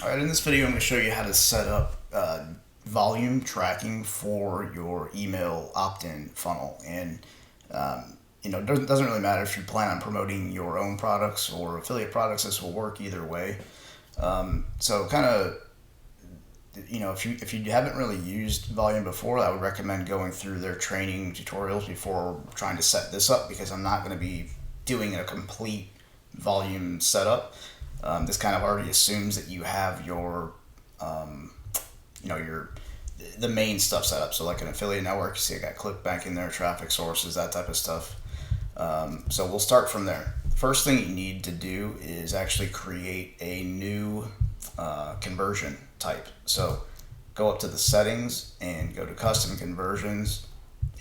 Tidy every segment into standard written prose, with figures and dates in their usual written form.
Alright, in this video I'm going to show you how to set up volume tracking for your email opt-in funnel. And it doesn't really matter if you plan on promoting your own products or affiliate products. This will work either way. So kind of, if you haven't really used Volume before, I would recommend going through their training tutorials before trying to set this up, because I'm not going to be doing a complete Volume setup. This kind of already assumes that you have your the main stuff set up. So like an affiliate network, you see I got ClickBank in there, traffic sources, that type of stuff. So we'll start from there. First thing you need to do is actually create a new conversion type. So go up to the settings and go to custom conversions,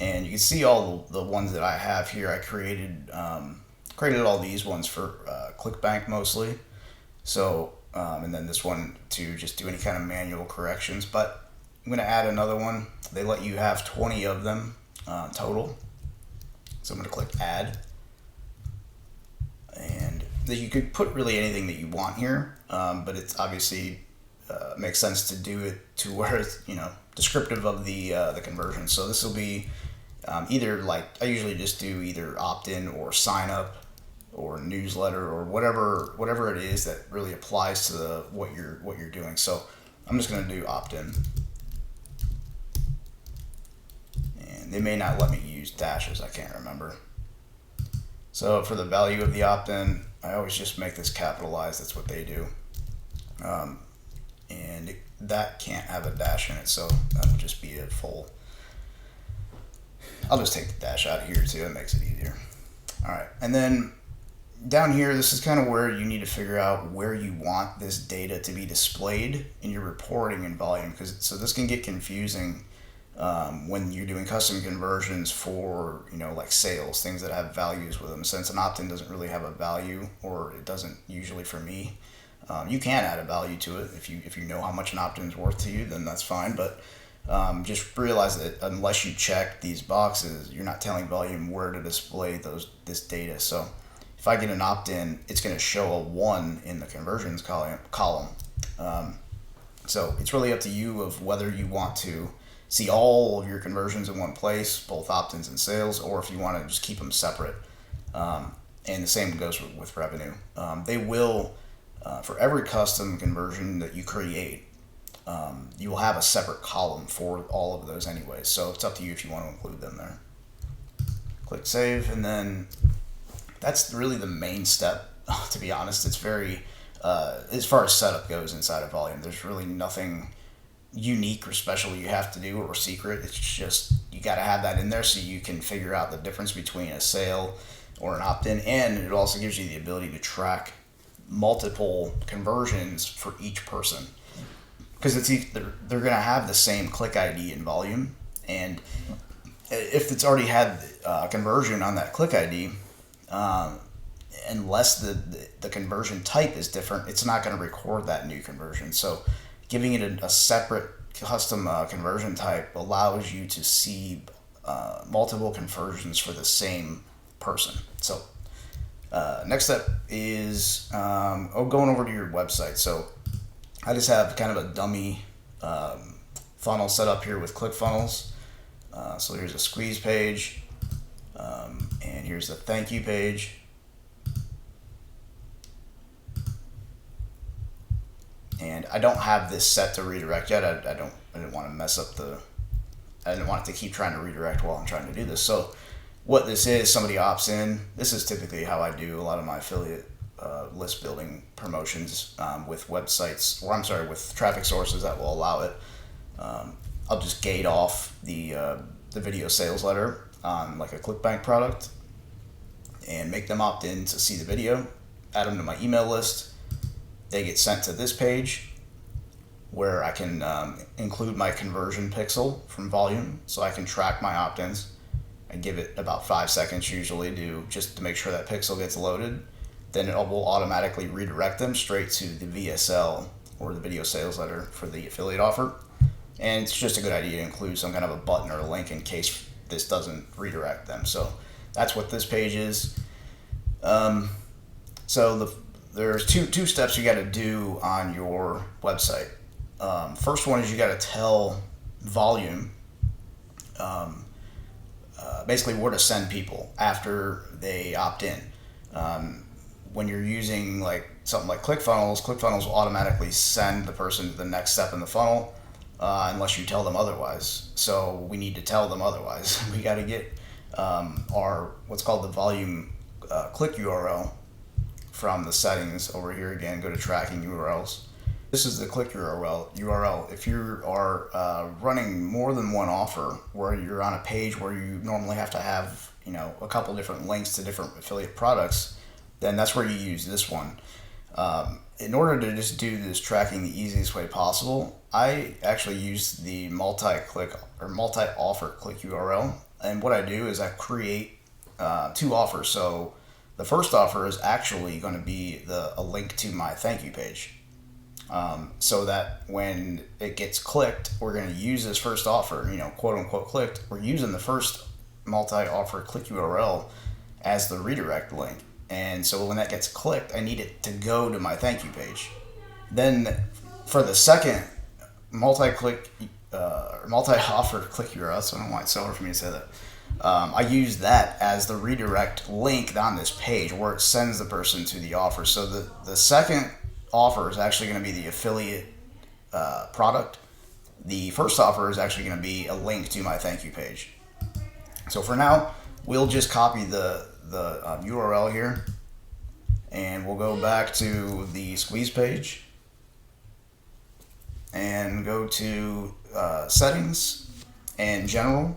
and you can see all the ones that I have here. I created all these ones for ClickBank mostly. So, and then this one to just do any kind of manual corrections. But I'm going to add another one. They let you have 20 of them total. So I'm going to click add. And you could put really anything that you want here, but it's obviously makes sense to do it to where it's, descriptive of the conversion. So this will be either, like, I usually just do either opt-in or sign up or newsletter or whatever it is that really applies to what you're doing. So I'm just going to do opt-in, and they may not let me use dashes, I can't remember. So for the value of the opt-in, I always just make this capitalized. That's what they do, and that can't have a dash in it, so that'll just be a full. I'll just take the dash out of here too. It makes it easier. All right, and then down here, this is kind of where you need to figure out where you want this data to be displayed in your reporting in Volume, so this can get confusing when you're doing custom conversions for like sales, things that have values with them. Since an opt-in doesn't really have a value, or it doesn't usually for me, you can add a value to it if you know how much an opt-in is worth to you, then that's fine. But just realize that unless you check these boxes, you're not telling Volume where to display this data. So if I get an opt-in, it's going to show a 1 in the conversions column. So it's really up to you of whether you want to see all of your conversions in one place, both opt-ins and sales, or if you want to just keep them separate. And the same goes with revenue. They will, for every custom conversion that you create, you will have a separate column for all of those anyways. So it's up to you if you want to include them there. Click save, and then that's really the main step. To be honest, it's very, as far as setup goes inside of Volume, there's really nothing unique or special you have to do or secret. It's just you got to have that in there so you can figure out the difference between a sale or an opt-in, and it also gives you the ability to track multiple conversions for each person, because they're going to have the same click ID in Volume, and if it's already had a conversion on that click ID, unless the conversion type is different, it's not going to record that new conversion. So giving it a separate custom conversion type allows you to see multiple conversions for the same person. So next step is going over to your website. So I just have kind of a dummy funnel set up here with ClickFunnels. So here's a squeeze page, and here's the thank you page. And I don't have this set to redirect yet. I didn't want to mess up I didn't want it to keep trying to redirect while I'm trying to do this. So what this is, somebody opts in. This is typically how I do a lot of my affiliate list building promotions with websites, with traffic sources that will allow it. I'll just gate off the video sales letter on like a ClickBank product and make them opt in to see the video, add them to my email list. They get sent to this page where I can include my conversion pixel from Volume, so I can track my opt-ins. I give it about 5 seconds usually to make sure that pixel gets loaded. Then it will automatically redirect them straight to the VSL, or the video sales letter, for the affiliate offer. And it's just a good idea to include some kind of a button or a link in case this doesn't redirect them. So that's what this page is. So there's two steps you got to do on your website. First one is you got to tell Voluum basically where to send people after they opt in. When you're using like something like ClickFunnels will automatically send the person to the next step in the funnel unless you tell them otherwise. So we need to tell them otherwise. We got to get our what's called the Volume click URL from the settings over here. Again, go to tracking URLs. This is the click URL. If you are running more than one offer, where you're on a page where you normally have to have a couple different links to different affiliate products, then that's where you use this one. In order to just do this tracking the easiest way possible, I actually use the multi-click or multi-offer click URL. And what I do is I create two offers. So the first offer is actually going to be a link to my thank you page. So that when it gets clicked, we're going to use this first offer, quote unquote clicked. We're using the first multi-offer click URL as the redirect link. And so when that gets clicked, I need it to go to my thank you page. Then for the second multi-offer click URL, so I don't know why it's so hard for me to say that. I use that as the redirect link on this page where it sends the person to the offer. So the second offer is actually going to be the affiliate product. The first offer is actually going to be a link to my thank you page. So for now, we'll just copy the URL here, and we'll go back to the squeeze page and go to settings and general,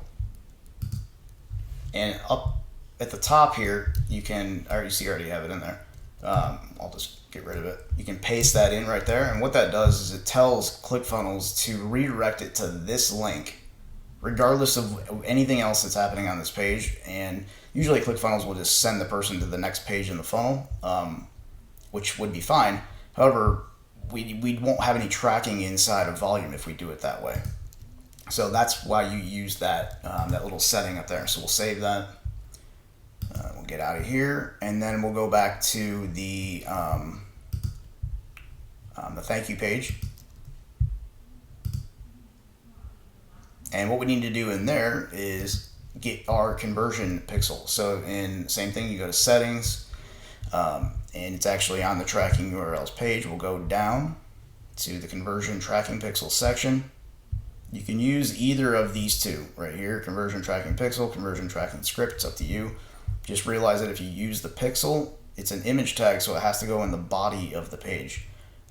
and up at the top here you already have it in there. I'll just get rid of it. You can paste that in right there, and what that does is it tells ClickFunnels to redirect it to this link regardless of anything else that's happening on this page. And usually ClickFunnels will just send the person to the next page in the funnel, which would be fine. However, we won't have any tracking inside of Volume if we do it that way. So that's why you use that little setting up there. So we'll save that. We'll get out of here, and then we'll go back to the thank you page. And what we need to do in there is get our conversion pixel. So same thing, you go to settings, and it's actually on the tracking URLs page. We'll go down to the conversion tracking pixel section. You can use either of these two right here, conversion tracking pixel, conversion tracking script. It's up to you. Just realize that if you use the pixel, it's an image tag, so it has to go in the body of the page.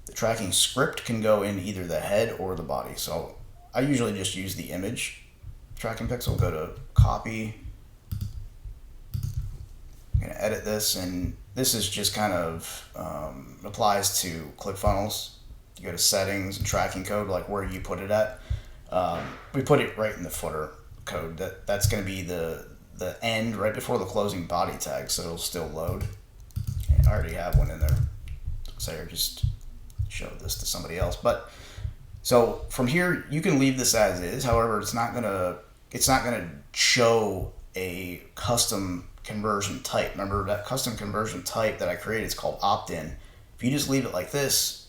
The tracking script can go in either the head or the body. So I usually just use the image tracking pixel. Go to copy. I'm going to edit this, and this is just kind of applies to ClickFunnels. You go to settings and tracking code, like where you put it at. We put it right in the footer code. That's going to be the end right before the closing body tag, so it'll still load. And I already have one in there. So I just showed this to somebody else. But so from here, you can leave this as is. However, it's not gonna show a custom conversion type. Remember that custom conversion type that I created is called opt-in. If you just leave it like this,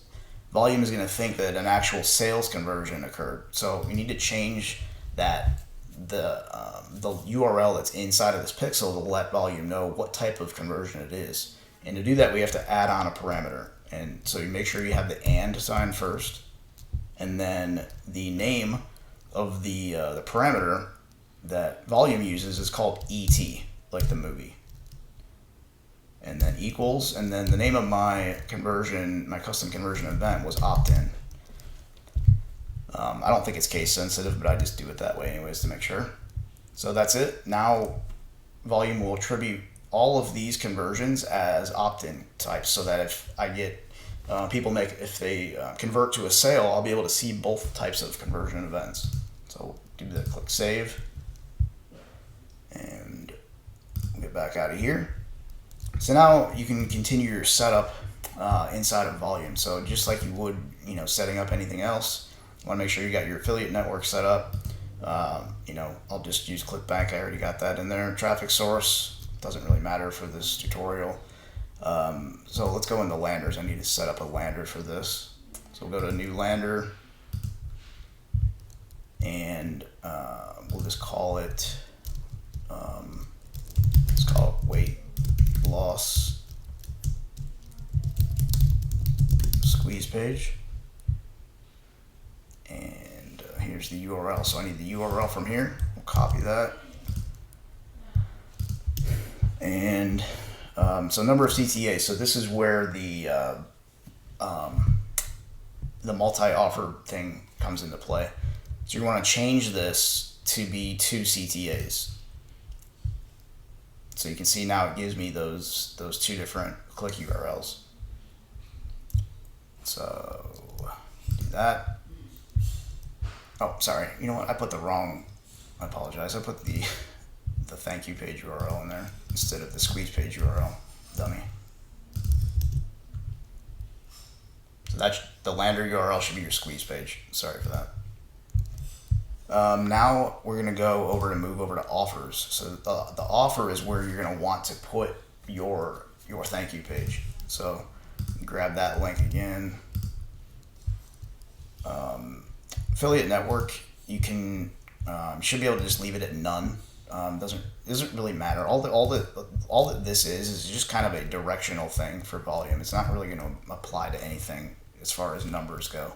Volume is going to think that an actual sales conversion occurred. So you need to change that the URL that's inside of this pixel to let Volume know what type of conversion it is. And to do that, we have to add on a parameter. And so you make sure you have the and sign first, and then the name of the parameter that Volume uses is called ET, like the movie. And then equals, and then the name of my custom conversion event was opt-in. I don't think it's case sensitive, but I just do it that way anyways to make sure. So that's it. Now Volume will attribute all of these conversions as opt-in types, so that if I get if they convert to a sale, I'll be able to see both types of conversion events. So do that, click save, and we'll get back out of here. So now you can continue your setup inside of Volume. So just like you would, setting up anything else, you want to make sure you got your affiliate network set up. I'll just use ClickBank. I already got that in there. Traffic source doesn't really matter for this tutorial. So let's go into landers. I need to set up a lander for this. So we'll go to new lander, and we'll just call it, weight loss squeeze page. And here's the URL. So I need the URL from here. We'll copy that. And so number of CTAs. So this is where the multi-offer thing comes into play. So you want to change this to be 2 CTAs. So you can see now it gives me those 2 different click URLs. So do that. Oh, sorry. You know what? I put the wrong. I apologize. I put the thank you page URL in there instead of the squeeze page URL. Dummy. So that's the lander URL should be your squeeze page. Sorry for that. Now we're gonna go over to move over to offers. So the offer is where you're gonna want to put your thank you page. So grab that link again. Affiliate network, you can should be able to just leave it at none. Doesn't really matter. All that this is just kind of a directional thing for volume. It's not really going to apply to anything as far as numbers go.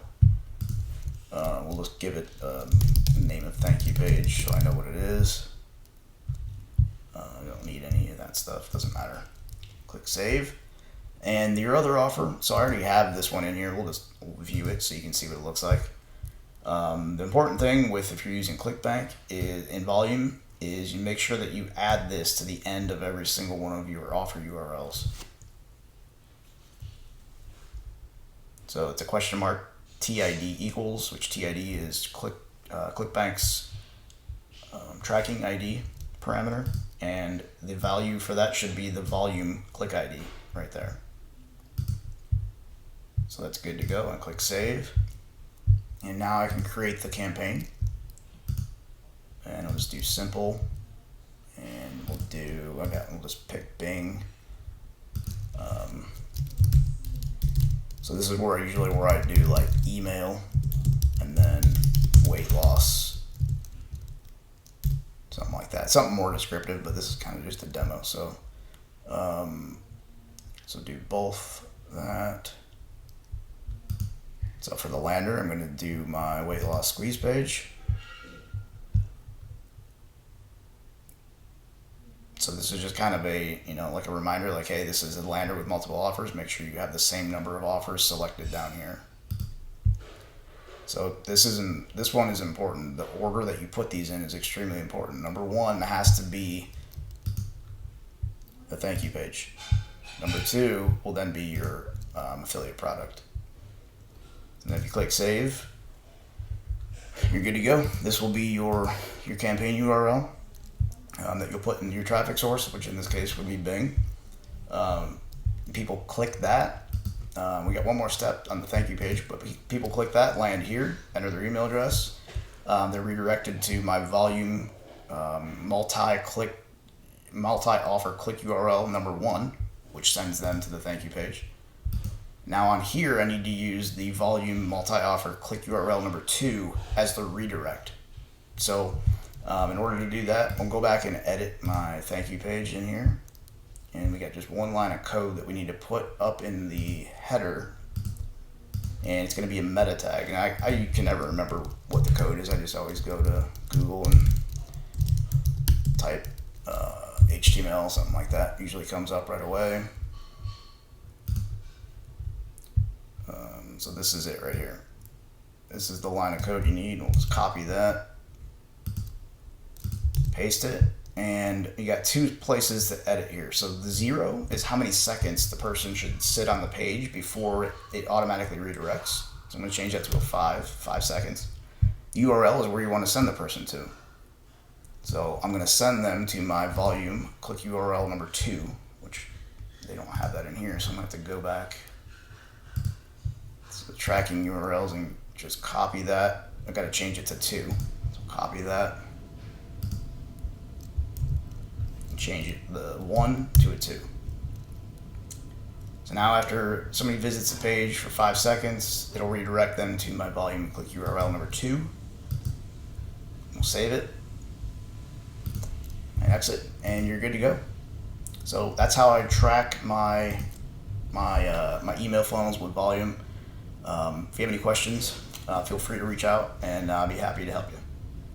We'll just give it a name of thank you page so I know what it is. I don't need any of that stuff. Doesn't matter. Click save. And your other offer. So I already have this one in here. We'll view it so you can see what it looks like. The important thing with if you're using ClickBank is in volume is you make sure that you add this to the end of every single one of your offer URLs. So it's a question mark TID equals, which TID is ClickBank's tracking ID parameter, and the value for that should be the volume click ID right there. So that's good to go. And click save. And now I can create the campaign. And I'll just do simple. And we'll just pick Bing. So this is where I do like email and then weight loss. Something like that. Something more descriptive, but this is kind of just a demo. So, so do both that. So for the lander, I'm going to do my weight loss squeeze page. So this is just kind of a, like a reminder, like, hey, this is a lander with multiple offers. Make sure you have the same number of offers selected down here. So this one is important. The order that you put these in is extremely important. Number 1 has to be the thank you page. Number 2 will then be your affiliate product. And if you click save, you're good to go. This will be your campaign URL that you'll put in your traffic source, which in this case would be Bing. People click that. We got one more step on the thank you page, but people click that, land here, enter their email address. They're redirected to my volume multi-offer click URL number 1, which sends them to the thank you page. Now on here, I need to use the volume multi-offer click URL number 2 as the redirect. So in order to do that, we'll go back and edit my thank you page in here. And we got just one line of code that we need to put up in the header. And it's going to be a meta tag. And I can never remember what the code is. I just always go to Google and type HTML, something like that. Usually comes up right away. So this is it right here. This is the line of code you need. We'll just copy that, paste it, and you got 2 places to edit here. So the 0 is how many seconds the person should sit on the page before it automatically redirects. So I'm going to change that to a 5 seconds. URL is where you want to send the person to. So I'm going to send them to my volume click URL number 2, which they don't have that in here, so I'm going to have to go back to the tracking URLs and just copy that. I've got to change it to 2. So copy that. Change it the 1 to a 2. So now after somebody visits the page for 5 seconds, it'll redirect them to my volume click URL number 2. We'll save it. And that's it. And you're good to go. So that's how I track my email funnels with Volume. If you have any questions, feel free to reach out, and I'll be happy to help you.